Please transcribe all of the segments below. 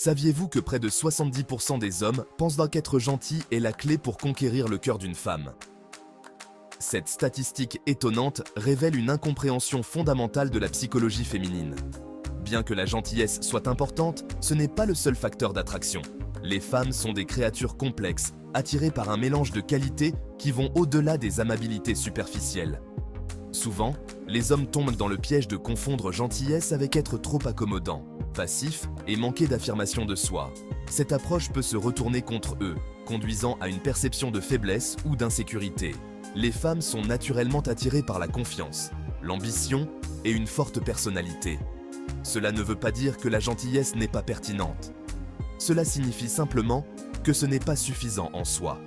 Saviez-vous que près de 70% des hommes pensent donc qu'être gentil est la clé pour conquérir le cœur d'une femme? Cette statistique étonnante révèle une incompréhension fondamentale de la psychologie féminine. Bien que la gentillesse soit importante, ce n'est pas le seul facteur d'attraction. Les femmes sont des créatures complexes, attirées par un mélange de qualités qui vont au-delà des amabilités superficielles. Souvent, les hommes tombent dans le piège de confondre gentillesse avec être trop accommodant, passif et manquer d'affirmation de soi. Cette approche peut se retourner contre eux, conduisant à une perception de faiblesse ou d'insécurité. Les femmes sont naturellement attirées par la confiance, l'ambition et une forte personnalité. Cela ne veut pas dire que la gentillesse n'est pas pertinente. Cela signifie simplement que ce n'est pas suffisant en soi.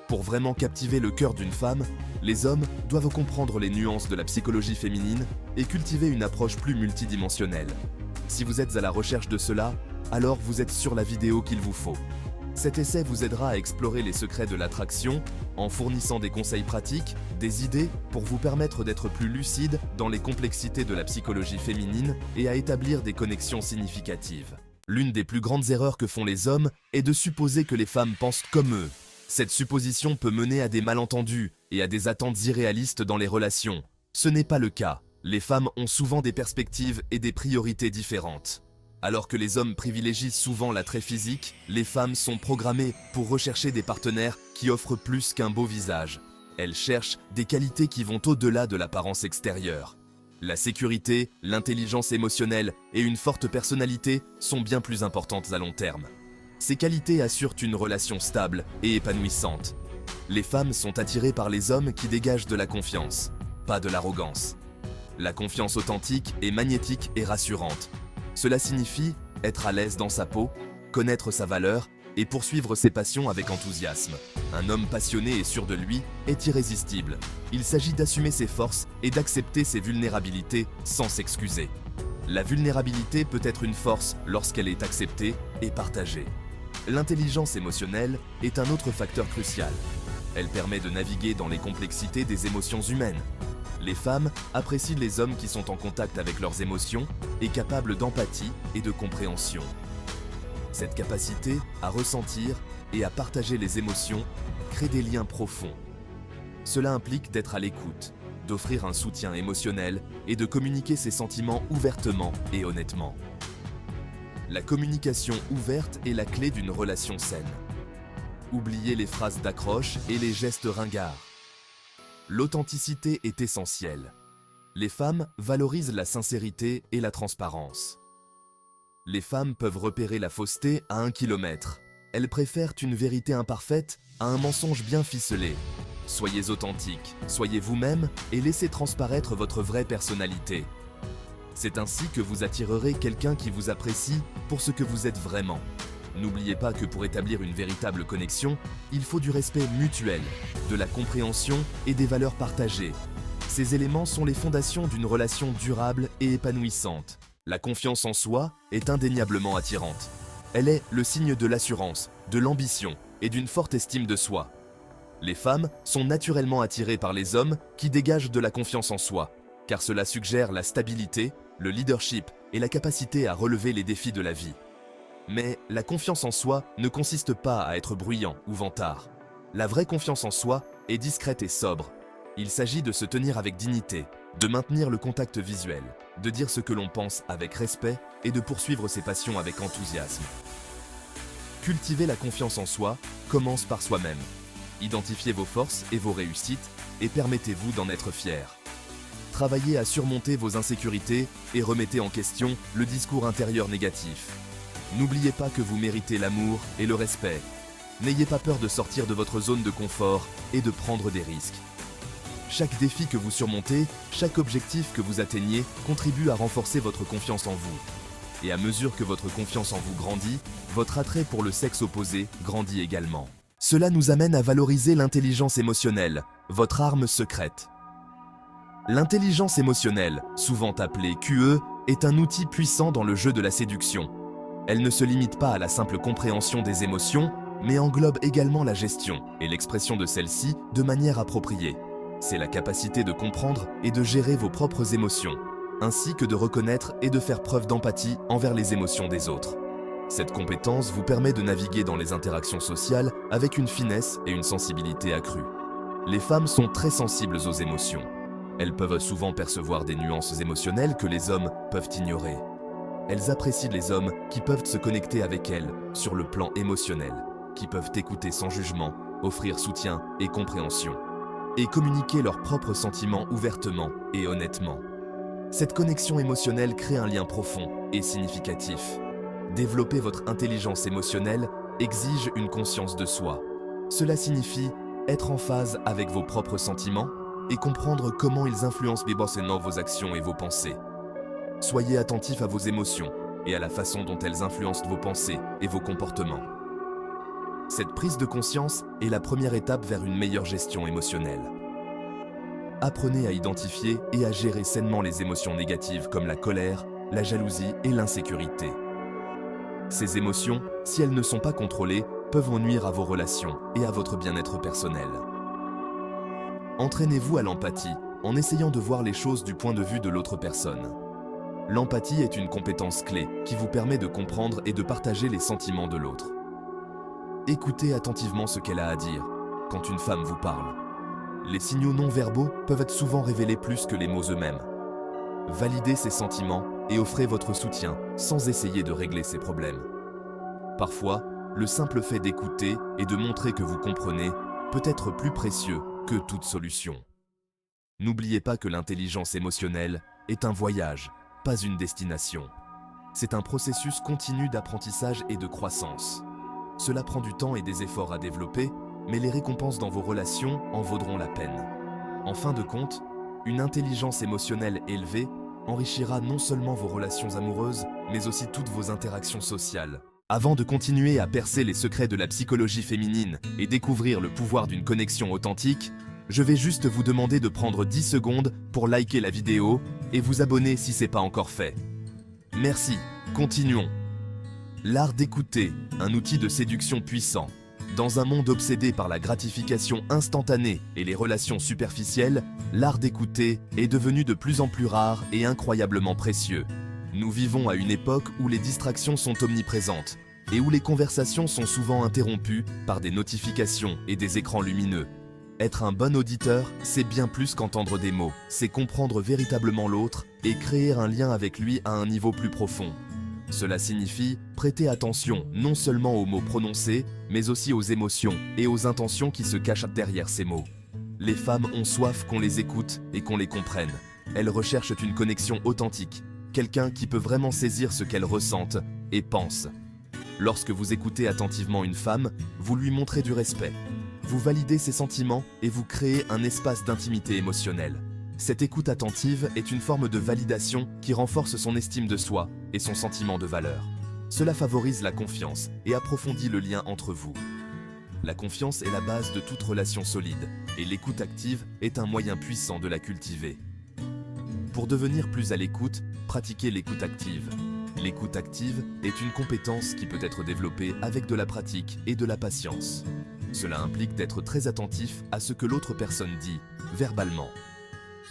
Pour vraiment captiver le cœur d'une femme, les hommes doivent comprendre les nuances de la psychologie féminine et cultiver une approche plus multidimensionnelle. Si vous êtes à la recherche de cela, alors vous êtes sur la vidéo qu'il vous faut. Cet essai vous aidera à explorer les secrets de l'attraction en fournissant des conseils pratiques, des idées pour vous permettre d'être plus lucide dans les complexités de la psychologie féminine et à établir des connexions significatives. L'une des plus grandes erreurs que font les hommes est de supposer que les femmes pensent comme eux. Cette supposition peut mener à des malentendus et à des attentes irréalistes dans les relations. Ce n'est pas le cas. Les femmes ont souvent des perspectives et des priorités différentes. Alors que les hommes privilégient souvent l'attrait physique, les femmes sont programmées pour rechercher des partenaires qui offrent plus qu'un beau visage. Elles cherchent des qualités qui vont au-delà de l'apparence extérieure. La sécurité, l'intelligence émotionnelle et une forte personnalité sont bien plus importantes à long terme. Ces qualités assurent une relation stable et épanouissante. Les femmes sont attirées par les hommes qui dégagent de la confiance, pas de l'arrogance. La confiance authentique est magnétique et rassurante. Cela signifie être à l'aise dans sa peau, connaître sa valeur et poursuivre ses passions avec enthousiasme. Un homme passionné et sûr de lui est irrésistible. Il s'agit d'assumer ses forces et d'accepter ses vulnérabilités sans s'excuser. La vulnérabilité peut être une force lorsqu'elle est acceptée et partagée. L'intelligence émotionnelle est un autre facteur crucial. Elle permet de naviguer dans les complexités des émotions humaines. Les femmes apprécient les hommes qui sont en contact avec leurs émotions et capables d'empathie et de compréhension. Cette capacité à ressentir et à partager les émotions crée des liens profonds. Cela implique d'être à l'écoute, d'offrir un soutien émotionnel et de communiquer ses sentiments ouvertement et honnêtement. La communication ouverte est la clé d'une relation saine. Oubliez les phrases d'accroche et les gestes ringards. L'authenticité est essentielle. Les femmes valorisent la sincérité et la transparence. Les femmes peuvent repérer la fausseté à 1 kilomètre. Elles préfèrent une vérité imparfaite à un mensonge bien ficelé. Soyez authentique, soyez vous-même et laissez transparaître votre vraie personnalité. C'est ainsi que vous attirerez quelqu'un qui vous apprécie pour ce que vous êtes vraiment. N'oubliez pas que pour établir une véritable connexion, il faut du respect mutuel, de la compréhension et des valeurs partagées. Ces éléments sont les fondations d'une relation durable et épanouissante. La confiance en soi est indéniablement attirante. Elle est le signe de l'assurance, de l'ambition et d'une forte estime de soi. Les femmes sont naturellement attirées par les hommes qui dégagent de la confiance en soi, car cela suggère la stabilité, le leadership et la capacité à relever les défis de la vie. Mais la confiance en soi ne consiste pas à être bruyant ou vantard. La vraie confiance en soi est discrète et sobre. Il s'agit de se tenir avec dignité, de maintenir le contact visuel, de dire ce que l'on pense avec respect et de poursuivre ses passions avec enthousiasme. Cultiver la confiance en soi commence par soi-même. Identifiez vos forces et vos réussites et permettez-vous d'en être fier. Travaillez à surmonter vos insécurités et remettez en question le discours intérieur négatif. N'oubliez pas que vous méritez l'amour et le respect. N'ayez pas peur de sortir de votre zone de confort et de prendre des risques. Chaque défi que vous surmontez, chaque objectif que vous atteignez contribue à renforcer votre confiance en vous. Et à mesure que votre confiance en vous grandit, votre attrait pour le sexe opposé grandit également. Cela nous amène à valoriser l'intelligence émotionnelle, votre arme secrète. L'intelligence émotionnelle, souvent appelée QE, est un outil puissant dans le jeu de la séduction. Elle ne se limite pas à la simple compréhension des émotions, mais englobe également la gestion et l'expression de celles-ci de manière appropriée. C'est la capacité de comprendre et de gérer vos propres émotions, ainsi que de reconnaître et de faire preuve d'empathie envers les émotions des autres. Cette compétence vous permet de naviguer dans les interactions sociales avec une finesse et une sensibilité accrue. Les femmes sont très sensibles aux émotions. Elles peuvent souvent percevoir des nuances émotionnelles que les hommes peuvent ignorer. Elles apprécient les hommes qui peuvent se connecter avec elles sur le plan émotionnel, qui peuvent écouter sans jugement, offrir soutien et compréhension, et communiquer leurs propres sentiments ouvertement et honnêtement. Cette connexion émotionnelle crée un lien profond et significatif. Développer votre intelligence émotionnelle exige une conscience de soi. Cela signifie être en phase avec vos propres sentiments et comprendre comment ils influencent vos actions et vos pensées. Soyez attentif à vos émotions et à la façon dont elles influencent vos pensées et vos comportements. Cette prise de conscience est la première étape vers une meilleure gestion émotionnelle. Apprenez à identifier et à gérer sainement les émotions négatives comme la colère, la jalousie et l'insécurité. Ces émotions, si elles ne sont pas contrôlées, peuvent nuire à vos relations et à votre bien-être personnel. Entraînez-vous à l'empathie en essayant de voir les choses du point de vue de l'autre personne. L'empathie est une compétence clé qui vous permet de comprendre et de partager les sentiments de l'autre. Écoutez attentivement ce qu'elle a à dire quand une femme vous parle. Les signaux non-verbaux peuvent être souvent révélés plus que les mots eux-mêmes. Validez ses sentiments et offrez votre soutien sans essayer de régler ses problèmes. Parfois, le simple fait d'écouter et de montrer que vous comprenez peut être plus précieux que toute solution. N'oubliez pas que l'intelligence émotionnelle est un voyage, pas une destination. C'est un processus continu d'apprentissage et de croissance. Cela prend du temps et des efforts à développer, mais les récompenses dans vos relations en vaudront la peine. En fin de compte, une intelligence émotionnelle élevée enrichira non seulement vos relations amoureuses, mais aussi toutes vos interactions sociales. Avant de continuer à percer les secrets de la psychologie féminine et découvrir le pouvoir d'une connexion authentique, je vais juste vous demander de prendre 10 secondes pour liker la vidéo et vous abonner si ce n'est pas encore fait. Merci, continuons. L'art d'écouter, un outil de séduction puissant. Dans un monde obsédé par la gratification instantanée et les relations superficielles, l'art d'écouter est devenu de plus en plus rare et incroyablement précieux. Nous vivons à une époque où les distractions sont omniprésentes et où les conversations sont souvent interrompues par des notifications et des écrans lumineux. Être un bon auditeur, c'est bien plus qu'entendre des mots, c'est comprendre véritablement l'autre et créer un lien avec lui à un niveau plus profond. Cela signifie prêter attention non seulement aux mots prononcés, mais aussi aux émotions et aux intentions qui se cachent derrière ces mots. Les femmes ont soif qu'on les écoute et qu'on les comprenne. Elles recherchent une connexion authentique, quelqu'un qui peut vraiment saisir ce qu'elles ressentent et pensent. Lorsque vous écoutez attentivement une femme, vous lui montrez du respect. Vous validez ses sentiments et vous créez un espace d'intimité émotionnelle. Cette écoute attentive est une forme de validation qui renforce son estime de soi et son sentiment de valeur. Cela favorise la confiance et approfondit le lien entre vous. La confiance est la base de toute relation solide et l'écoute active est un moyen puissant de la cultiver. Pour devenir plus à l'écoute, pratiquez l'écoute active. L'écoute active est une compétence qui peut être développée avec de la pratique et de la patience. Cela implique d'être très attentif à ce que l'autre personne dit, verbalement.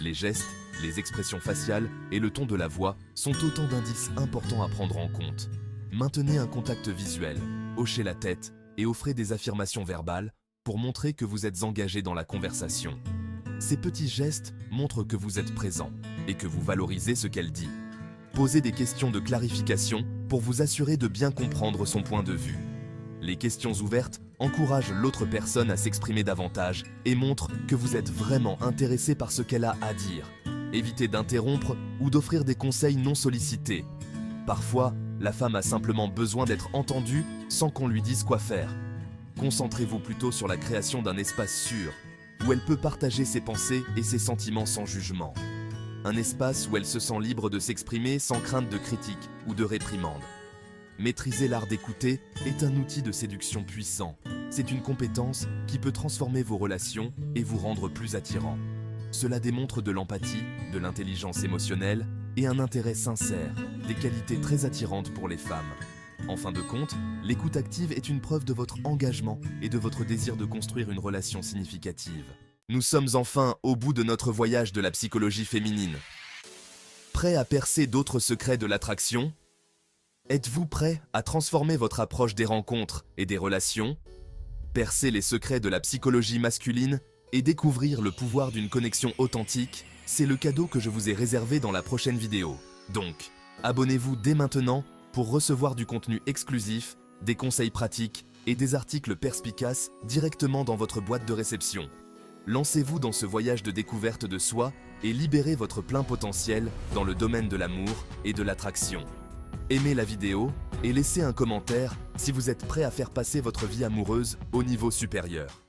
Les gestes, les expressions faciales et le ton de la voix sont autant d'indices importants à prendre en compte. Maintenez un contact visuel, hochez la tête et offrez des affirmations verbales pour montrer que vous êtes engagé dans la conversation. Ces petits gestes montrent que vous êtes présent et que vous valorisez ce qu'elle dit. Posez des questions de clarification pour vous assurer de bien comprendre son point de vue. Les questions ouvertes encouragent l'autre personne à s'exprimer davantage et montrent que vous êtes vraiment intéressé par ce qu'elle a à dire. Évitez d'interrompre ou d'offrir des conseils non sollicités. Parfois, la femme a simplement besoin d'être entendue sans qu'on lui dise quoi faire. Concentrez-vous plutôt sur la création d'un espace sûr, où elle peut partager ses pensées et ses sentiments sans jugement. Un espace où elle se sent libre de s'exprimer sans crainte de critique ou de réprimande. Maîtriser l'art d'écouter est un outil de séduction puissant. C'est une compétence qui peut transformer vos relations et vous rendre plus attirant. Cela démontre de l'empathie, de l'intelligence émotionnelle et un intérêt sincère, des qualités très attirantes pour les femmes. En fin de compte, l'écoute active est une preuve de votre engagement et de votre désir de construire une relation significative. Nous sommes enfin au bout de notre voyage de la psychologie féminine. Prêt à percer d'autres secrets de l'attraction ? Êtes-vous prêt à transformer votre approche des rencontres et des relations, percer les secrets de la psychologie masculine et découvrir le pouvoir d'une connexion authentique? C'est le cadeau que je vous ai réservé dans la prochaine vidéo. Donc, abonnez-vous dès maintenant pour recevoir du contenu exclusif, des conseils pratiques et des articles perspicaces directement dans votre boîte de réception. Lancez-vous dans ce voyage de découverte de soi et libérez votre plein potentiel dans le domaine de l'amour et de l'attraction. Aimez la vidéo et laissez un commentaire si vous êtes prêt à faire passer votre vie amoureuse au niveau supérieur.